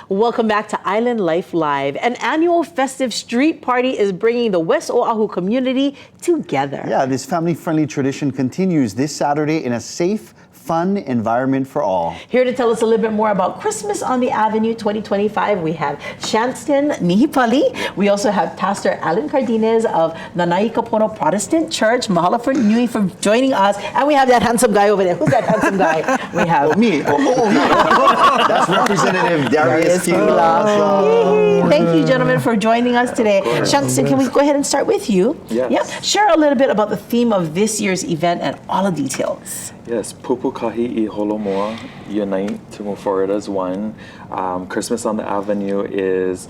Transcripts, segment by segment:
Welcome back to Island Life Live. An annual festive street party is bringing the West Oahu community together. Yeah, this family-friendly tradition continues this Saturday in a safe, fun environment for all. Here to tell us a little bit more about Christmas on the Avenue 2025, we have Shanston Nihipali. We also have Pastor Alan Cardenas of Nānākuli Protestant Church. Mahalo for you for joining us. And we have that handsome guy over there. Who's that handsome guy? We have me. That's Representative Darius Kila. Thank you, gentlemen, for joining us today. Shanston, can we go ahead and start with you? Yes. Yeah. Share a little bit about the theme of this year's event and all the details. Yes, Pupukahi I Holomoa, unite to move forward as one. Christmas on the Avenue is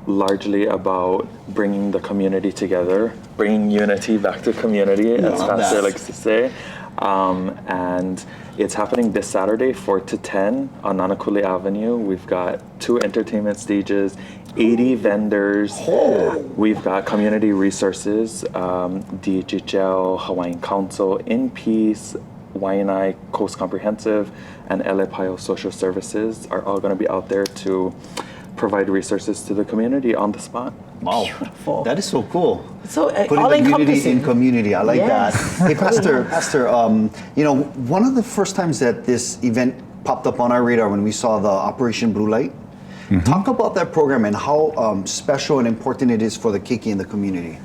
largely about bringing the community together, bringing unity back to community, as Pastor likes to say. And it's happening this Saturday, 4 to 10 on Nānākuli Avenue. We've got 2 entertainment stages, 80 vendors. We've got community resources, DHHL, Hawaiian Council, In Peace, Waianae Coast Comprehensive, and LA Pio Social Services are all going to be out there to provide resources to the community on the spot. Wow, beautiful. That is so cool. So putting the unity in community, I like that. Hey, Pastor, you know, one of the first times that this event popped up on our radar when we saw the Operation Blue Light. Talk about that program and how special and important it is for the Keiki and the community.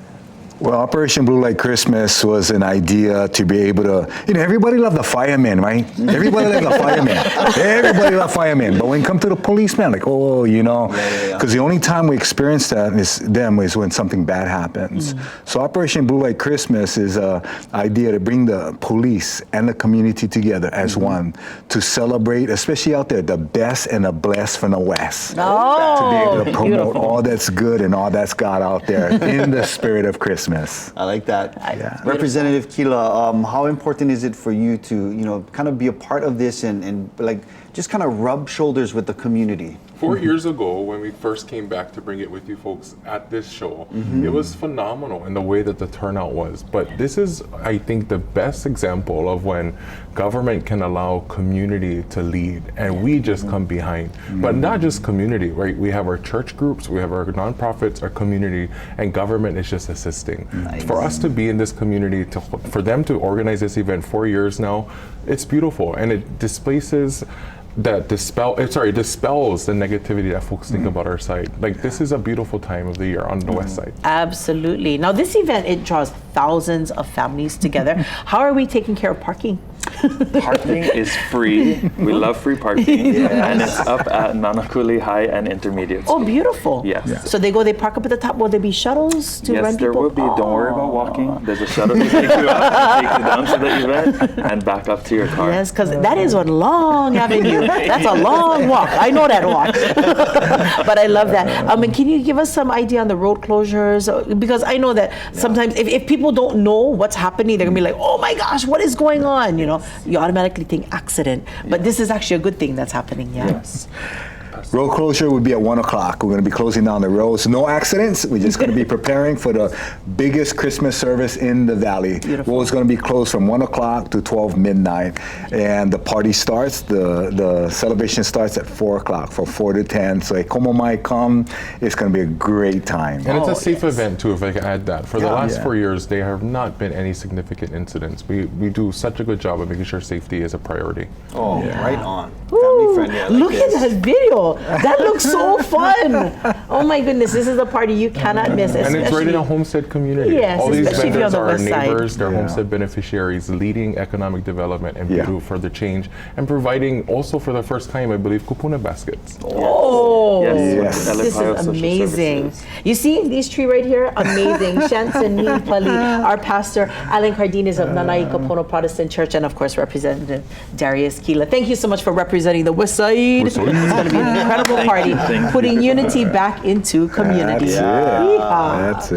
Well, Operation Blue Light Christmas was an idea to be able to, you know, everybody loved the firemen, right? Everybody loved the firemen. Everybody loved firemen. But when it comes to the policeman, like, oh, you know, because the only time we experience that is when something bad happens. So Operation Blue Light Christmas is an idea to bring the police and the community together as one to celebrate, especially out there, the best and the blessed from the West. To be able to promote all that's good and all that's God out there in the spirit of Christmas. I like that. Representative Kila, how important is it for you to, you know, kind of be a part of this and like just kind of rub shoulders with the community? 4 years ago, when we first came back to bring it with you folks at this show, it was phenomenal in the way that the turnout was. But this is, I think, the best example of when government can allow community to lead and we just come behind. But not just community, right? We have our church groups, we have our nonprofits, our community, and government is just assisting. For us to be in this community, for them to organize this event 4 years now, it's beautiful and it displaces dispels the negativity that folks think about our site. Like, this is a beautiful time of the year on the West Side. Absolutely. Now, this event, it draws thousands of families together. How are we taking care of parking? Parking is free. We love free parking. And it's up at Nānākuli High and Intermediate School. Oh, beautiful. Yes. So they park up at the top. Will there be shuttles to run people? Yes, there will be. Don't worry about walking. There's a shuttle to take you up, take you down to the event, and back up to your car. Yes, because that is one long avenue. That's a long walk. I know that walk. But I love that. And can you give us some idea on the road closures? Because I know that sometimes if people don't know what's happening, they're going to be like, oh my gosh, what is going on? You know, you automatically think accident. But this is actually a good thing that's happening. Yes. Road closure would be at 1 o'clock. We're going to be closing down the roads. No accidents. We're just going to be preparing for the biggest Christmas service in the valley. Beautiful. Well, it's going to be closed from 1 o'clock to 12 midnight. And the party starts, the celebration starts at 4 o'clock, from 4 to 10. So Como might come. It's going to be a great time. And it's a safe event too, if I can add that. For the last 4 years, there have not been any significant incidents. We do such a good job of making sure safety is a priority. Oh, right on. Family friendly. I like Look at that video. That looks so fun. Oh my goodness, this is a party you cannot miss. And it's right in a homestead community. Yes, all these especially if you're on vendors the are our West Side. neighbors, they're homestead beneficiaries, leading economic development and beauty for the change, and providing also for the first time, I believe, kupuna baskets. Oh, Yes. this is amazing. You see these tree right here? Amazing. Shanston Nihipali, our pastor, Alan Cardenas of Nānākuli Protestant Church, and of course, Representative Darius Kila. Thank you so much for representing the West Side. It's going to be an incredible party, putting unity back into community. That's it. That's it.